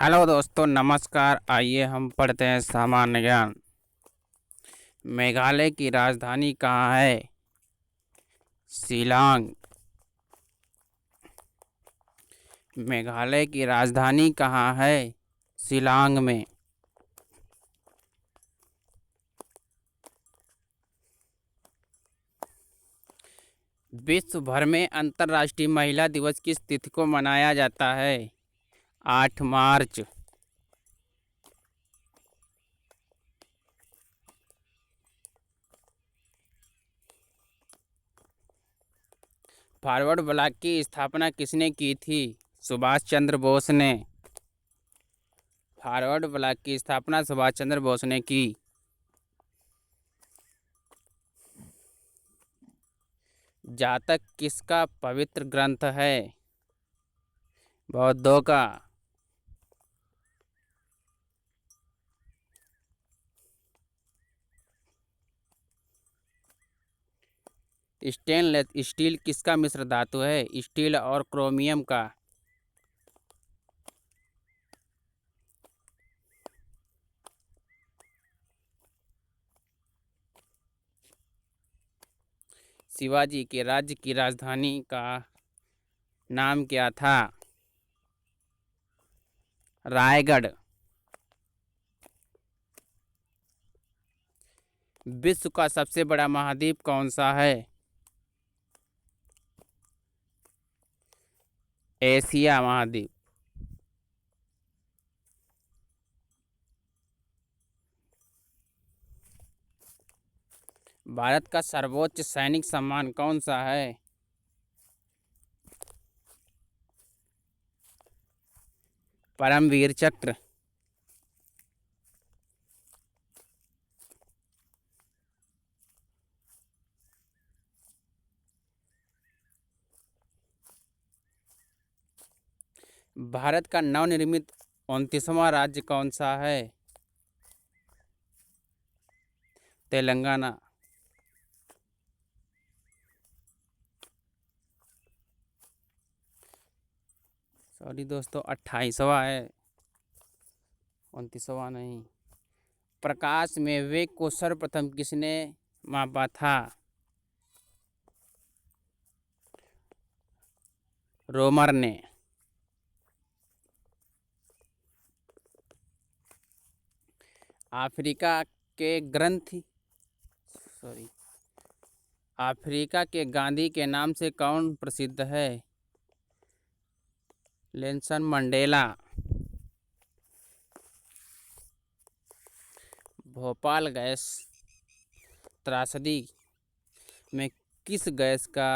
Hello दोस्तों, नमस्कार। आइए हम पढ़ते हैं सामान्य ज्ञान। मेघालय की राजधानी कहाँ है? शिलांग। मेघालय की राजधानी कहाँ है? शिलांग में। विश्व भर में अंतर्राष्ट्रीय महिला दिवस किस तिथि को मनाया जाता है? 8 मार्च। फॉरवर्ड ब्लॉक की स्थापना किसने की थी? सुभाष चंद्र बोस ने। फॉरवर्ड ब्लॉक की स्थापना सुभाष चंद्र बोस ने की। जातक किसका पवित्र ग्रंथ है? बौद्धों का। स्टेनलेस स्टील किसका मिश्र धातु है? स्टील और क्रोमियम का। शिवाजी के राज्य की राजधानी का नाम क्या था? रायगढ़। विश्व का सबसे बड़ा महाद्वीप कौन सा है? एशिया महाद्वीप। भारत का सर्वोच्च सैनिक सम्मान कौन सा है? परमवीर चक्र। भारत का नवनिर्मित 29वां राज्य कौन सा है? तेलंगाना। सॉरी दोस्तों, 28वां है, 29वां नहीं। प्रकाश में वेग को सर्वप्रथम किसने मापा था? रोमर ने। अफ्रीका के ग्रंथ सॉरी अफ्रीका के गांधी के नाम से कौन प्रसिद्ध है? Nelson Mandela. भोपाल गैस त्रासदी में किस गैस का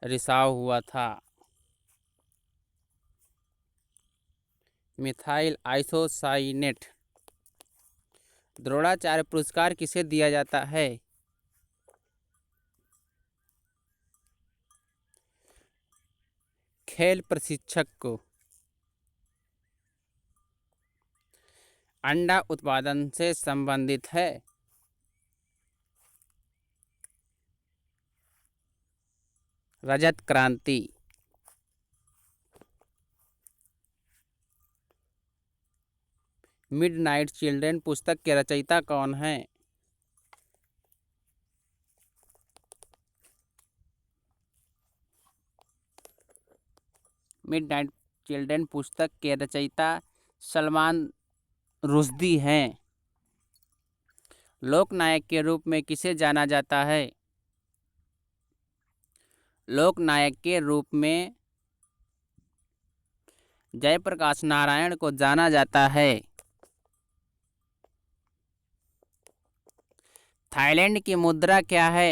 रिसाव हुआ था? Methyl isocyanate. द्रोणाचार्य पुरस्कार किसे दिया जाता है? खेल प्रशिक्षक को। अंडा उत्पादन से संबंधित है। रजत क्रांति। मिडनाइट चिल्ड्रन पुस्तक के रचयिता कौन है? मिडनाइट चिल्ड्रन पुस्तक के रचयिता सलमान रुश्दी हैं। लोकनायक के रूप में किसे जाना जाता है? लोकनायक के रूप में जयप्रकाश नारायण को जाना जाता है। थाईलैंड की मुद्रा क्या है?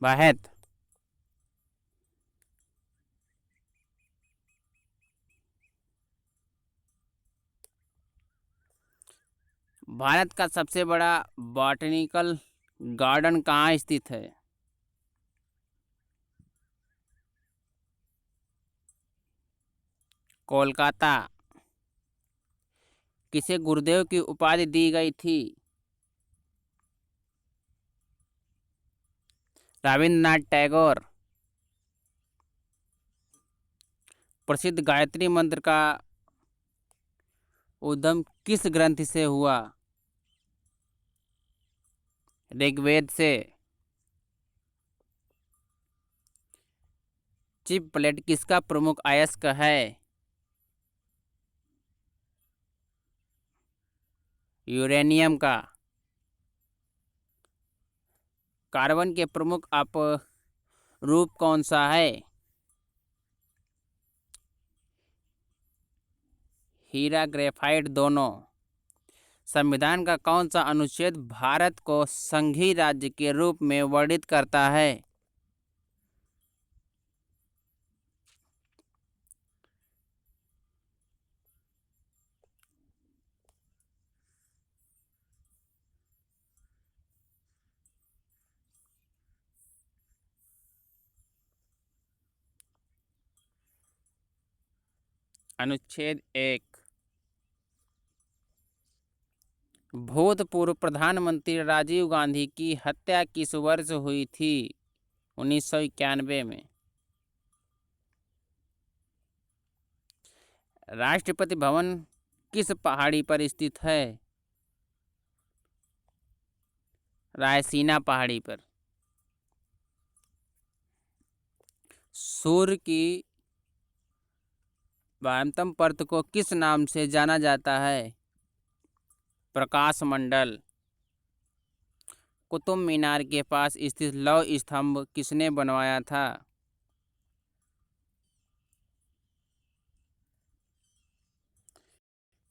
बाहत। भारत का सबसे बड़ा बॉटनिकल गार्डन कहाँ स्थित है? कोलकाता। किसे गुरुदेव की उपाधि दी गई थी? रविन्द्रनाथ टैगोर। प्रसिद्ध गायत्री मंत्र का उद्गम किस ग्रंथ से हुआ? ऋग्वेद से। चिप प्लेट किसका प्रमुख अयस्क है? यूरेनियम का। कार्बन के प्रमुख अपरूप कौन सा है? हीरा ग्रेफाइट दोनों। संविधान का कौन सा अनुच्छेद भारत को संघीय राज्य के रूप में वर्णित करता है? अनुच्छेद 1। भूतपूर्व प्रधानमंत्री राजीव गांधी की हत्या किस वर्ष हुई थी? 1991 में। राष्ट्रपति भवन किस पहाड़ी पर स्थित है? रायसीना पहाड़ी पर। सूर्य की वायतम परत को किस नाम से जाना जाता है? प्रकाश मंडल। कुतुब मीनार के पास स्थित लौह स्तंभ किसने बनवाया था?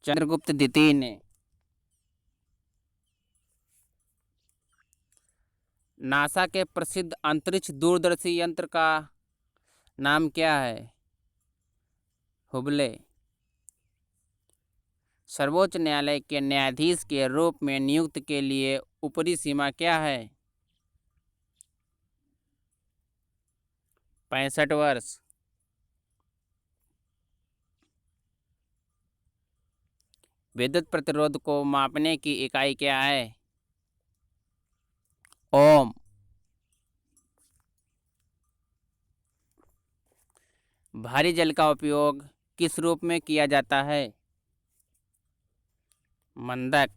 चंद्रगुप्त द्वितीय ने। नासा के प्रसिद्ध अंतरिक्ष दूरदर्शी यंत्र का नाम क्या है? हुबले। सर्वोच्च न्यायालय के न्यायाधीश के रूप में नियुक्ति के लिए ऊपरी सीमा क्या है? 65 वर्ष। विद्युत प्रतिरोध को मापने की इकाई क्या है? ओम। भारी जल का उपयोग किस रूप में किया जाता है? मंदक।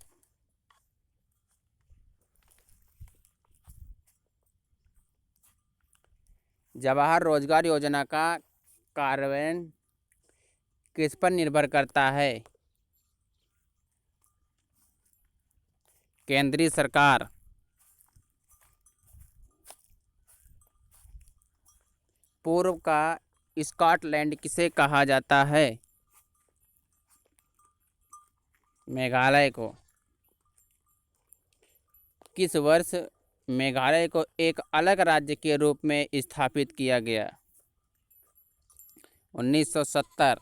जवाहर रोजगार योजना का कार्यान्वयन किस पर निर्भर करता है? केंद्रीय सरकार। पूर्व का स्कॉटलैंड किसे कहा जाता है? मेघालय को। किस वर्ष मेघालय को एक अलग राज्य के रूप में स्थापित किया गया? 1970।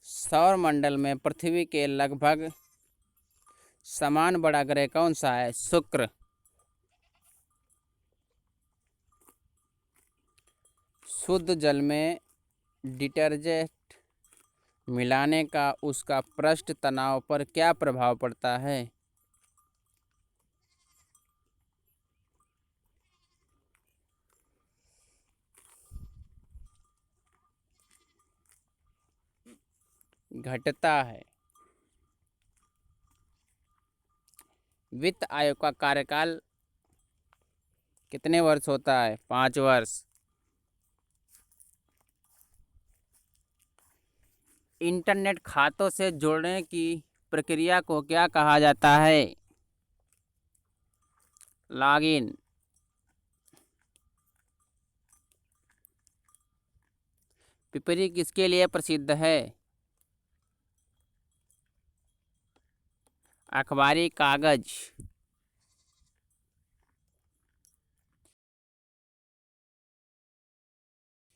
सौर मंडल में पृथ्वी के लगभग समान बड़ा ग्रह कौन सा है? शुक्र। शुद्ध जल में डिटर्जेंट मिलाने का उसका पृष्ठ तनाव पर क्या प्रभाव पड़ता है? घटता है। वित्त आयोग का कार्यकाल कितने वर्ष होता है? 5 वर्ष। इंटरनेट खातों से जोड़ने की प्रक्रिया को क्या कहा जाता है? लॉगिन। पिपरी किसके लिए प्रसिद्ध है? अखबारी कागज।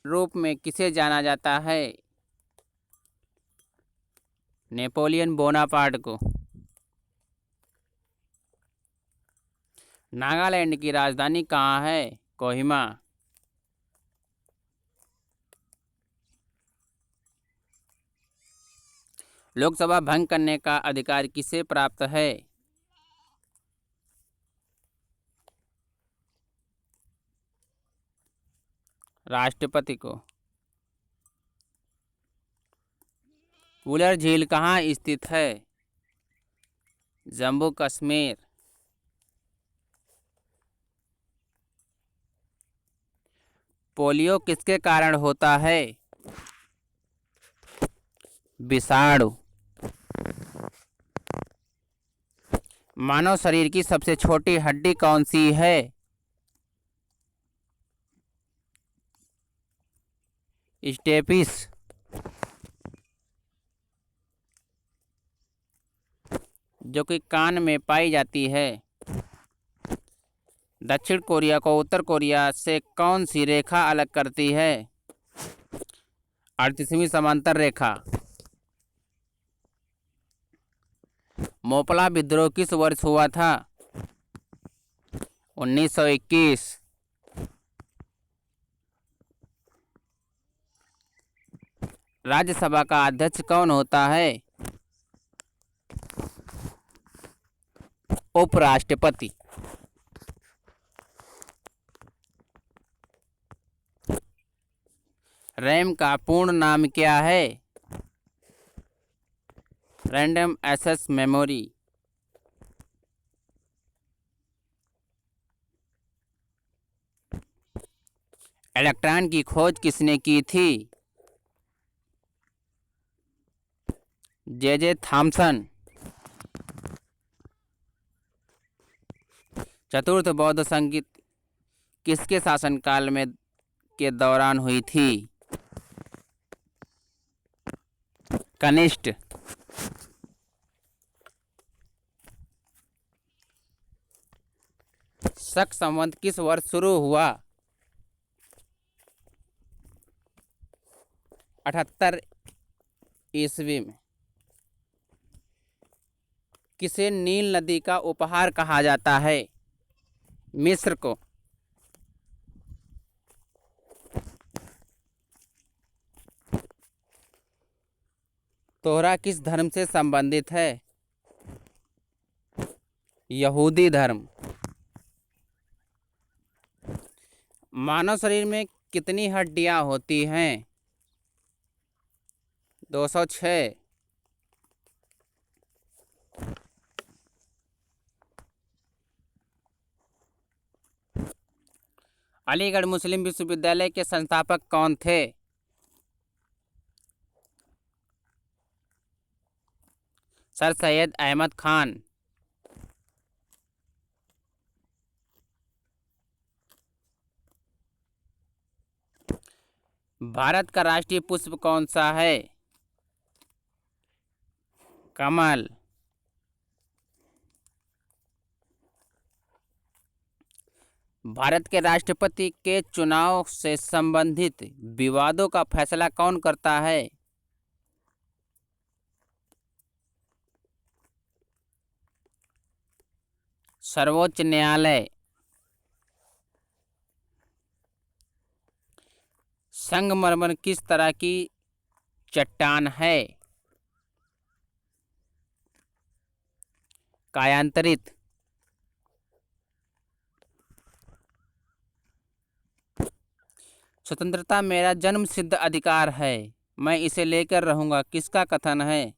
रूप में किसे जाना जाता है? नेपोलियन बोनापार्ट को। नागालैंड की राजधानी कहाँ है? कोहिमा। लोकसभा भंग करने का अधिकार किसे प्राप्त है? राष्ट्रपति को। वुलर झील कहाँ स्थित है? जम्मू कश्मीर। पोलियो किसके कारण होता है? विषाणु। मानव शरीर की सबसे छोटी हड्डी कौन सी है? स्टेपिस। जो कि कान में पाई जाती है। दक्षिण कोरिया को उत्तर कोरिया से कौन सी रेखा अलग करती है? 38वीं समांतर रेखा। मोपला विद्रोह किस वर्ष हुआ था? 1921। राज्यसभा का अध्यक्ष कौन होता है? उपराष्ट्रपति। रैम का पूर्ण नाम क्या है? Random access memory. इलेक्ट्रॉन की खोज किसने की थी? J Thomson. चतुर्थ बौद्ध संगीत किसके शासनकाल में के दौरान हुई थी? कनिष्ठ। शक संवत किस वर्ष शुरू हुआ? 78 ईस्वी में। किसे नील नदी का उपहार कहा जाता है? मिस्र को। तोहरा किस धर्म से संबंधित है? यहूदी धर्म। मानव शरीर में कितनी हड्डियां होती हैं? 206। अलीगढ़ मुस्लिम विश्वविद्यालय के संस्थापक कौन थे? सर सैयद अहमद खान। भारत का राष्ट्रीय पुष्प कौन सा है? कमल। भारत के राष्ट्रपति के चुनाव से संबंधित विवादों का फैसला कौन करता है? सर्वोच्च न्यायालय। संगमरमर किस तरह की चट्टान है? कायांतरित। स्वतंत्रता मेरा जन्म सिद्ध अधिकार है, मैं इसे लेकर रहूंगा, किसका कथन है?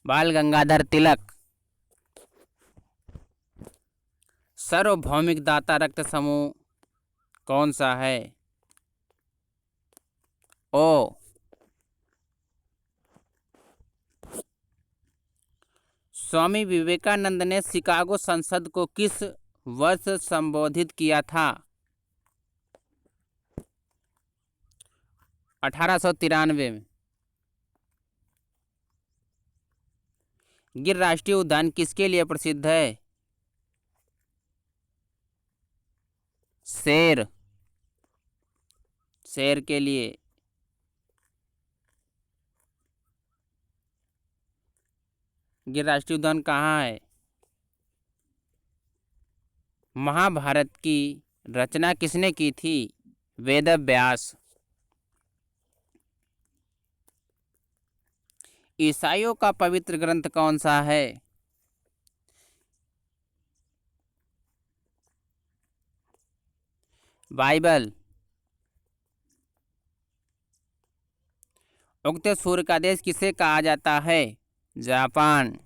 बाल गंगाधर तिलक। सार्वभौमिक दाता रक्त समूह कौन सा है? ओ। स्वामी विवेकानंद ने शिकागो संसद को किस वर्ष संबोधित किया था? 1893 में। गिर राष्ट्रीय उद्यान किसके लिए प्रसिद्ध है? शेर। शेर के लिए। गिर राष्ट्रीय उद्यान कहाँ है? महाभारत की रचना किसने की थी? वेद व्यास। ईसाइयों का पवित्र ग्रंथ कौन सा है? बाइबल। उगते सूर्य का देश किसे कहा जाता है? जापान।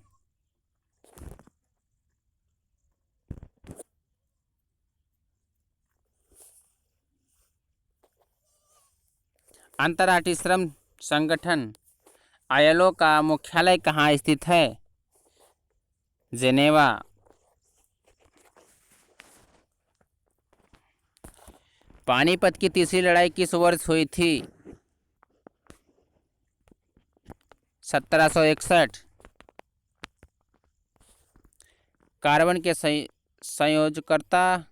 अंतर्राष्ट्रीय श्रम संगठन आईएलओ का मुख्यालय कहाँ स्थित है? जेनेवा। पानीपत की तीसरी लड़ाई किस वर्ष हुई थी? 1761। कार्बन के संयोजकता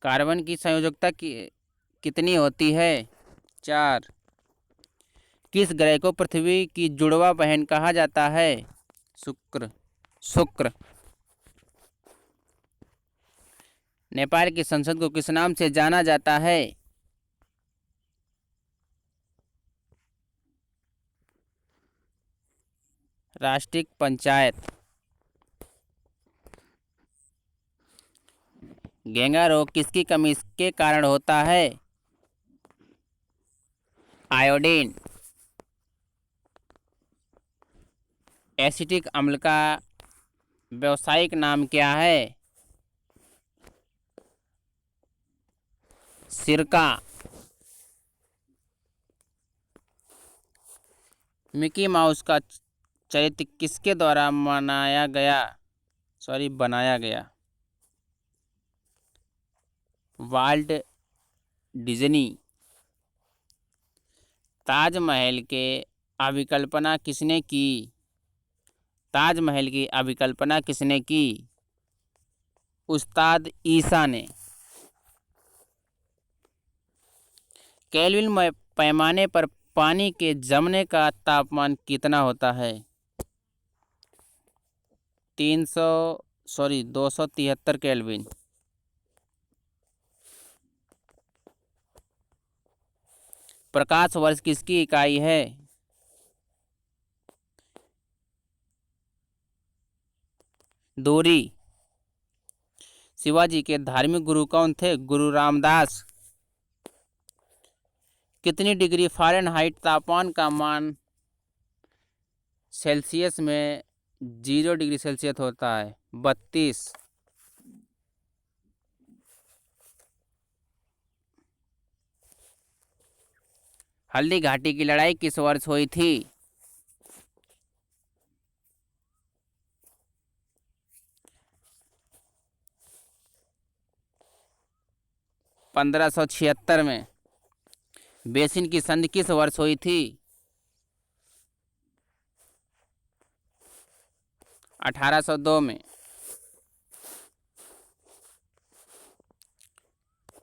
कार्बन की संयोजकता कितनी होती है? 4। किस ग्रह को पृथ्वी की जुड़वा बहन कहा जाता है? शुक्र। नेपाल की संसद को किस नाम से जाना जाता है? राष्ट्रीय पंचायत। घेंघा रोग किसकी कमी के कारण होता है? आयोडीन। एसिटिक अम्ल का व्यावसायिक नाम क्या है? सिरका। मिकी माउस का चरित्र किसके द्वारा बनाया गया? Walt Disney. ताजमहल की अभिकल्पना किसने की? उस्ताद ईसा ने। केल्विन पैमाने पर पानी के जमने का तापमान कितना होता है? 273 केल्विन। प्रकाश वर्ष किसकी इकाई है? दूरी। शिवाजी के धार्मिक गुरु कौन थे? गुरु रामदास। कितनी डिग्री फ़ारेनहाइट तापमान का मान सेल्सियस में 0 डिग्री सेल्सियस होता है? 32। हल्दी घाटी की लड़ाई किस वर्ष हुई थी? 1576 में। बेसिन की संधि किस वर्ष हुई थी? 1802 में।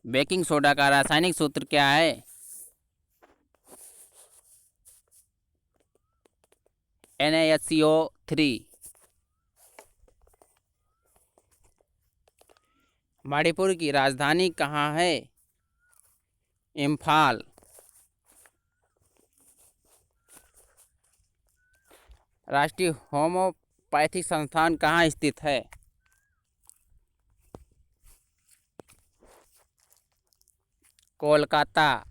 बेकिंग सोडा का रासायनिक सूत्र क्या है? NaHCO3। मणिपुर की राजधानी कहाँ है? इम्फाल। राष्ट्रीय होम्योपैथिक संस्थान कहाँ स्थित है? कोलकाता।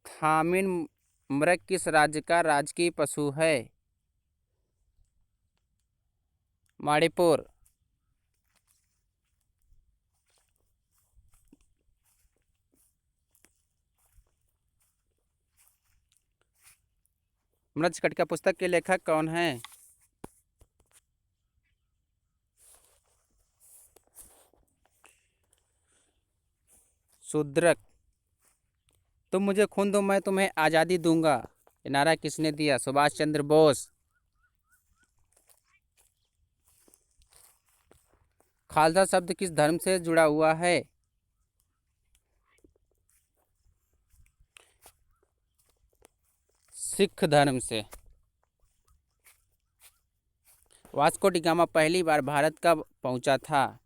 थामिन मृग किस राज्य का राजकीय पशु है? मणिपुर। मृच्छकटिका पुस्तक के लेखक कौन हैं? शूद्रक। तुम मुझे खून दो मैं तुम्हें आज़ादी दूंगा, ये नारा किसने दिया? सुभाष चंद्र बोस। खालसा शब्द किस धर्म से जुड़ा हुआ है? सिख धर्म से। वास्को डी गामा पहली बार भारत कब पहुंचा था?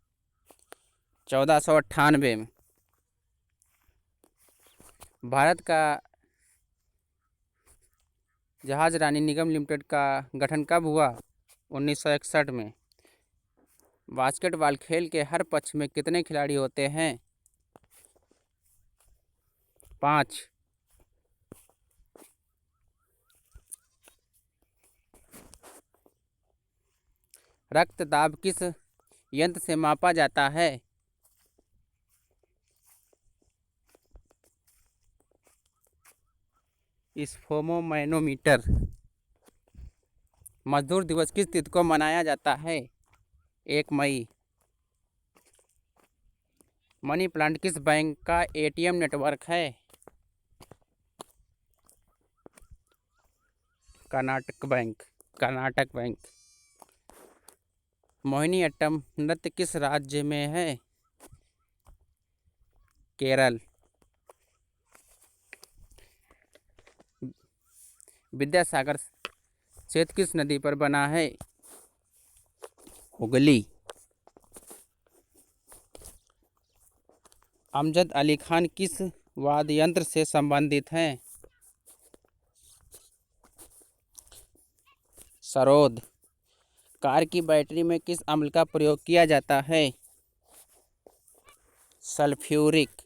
1498 में। भारत का जहाज रानी निगम लिमिटेड का गठन कब हुआ? 1961 में। बास्केटबॉल खेल के हर पक्ष में कितने खिलाड़ी होते हैं? 5। रक्तदाब किस यंत्र से मापा जाता है? स्फोमोमैनोमीटर। मजदूर दिवस किस तिथि को मनाया जाता है? 1 मई। मनी प्लांट किस बैंक का एटीएम नेटवर्क है? कर्नाटक बैंक। मोहिनीअट्टम नृत्य किस राज्य में है? केरल। विद्यासागर सेतु किस नदी पर बना है? हुगली। अमजद अली खान किस वाद्य यंत्र से संबंधित हैं? सरोद। कार की बैटरी में किस अम्ल का प्रयोग किया जाता है? सल्फ्यूरिक।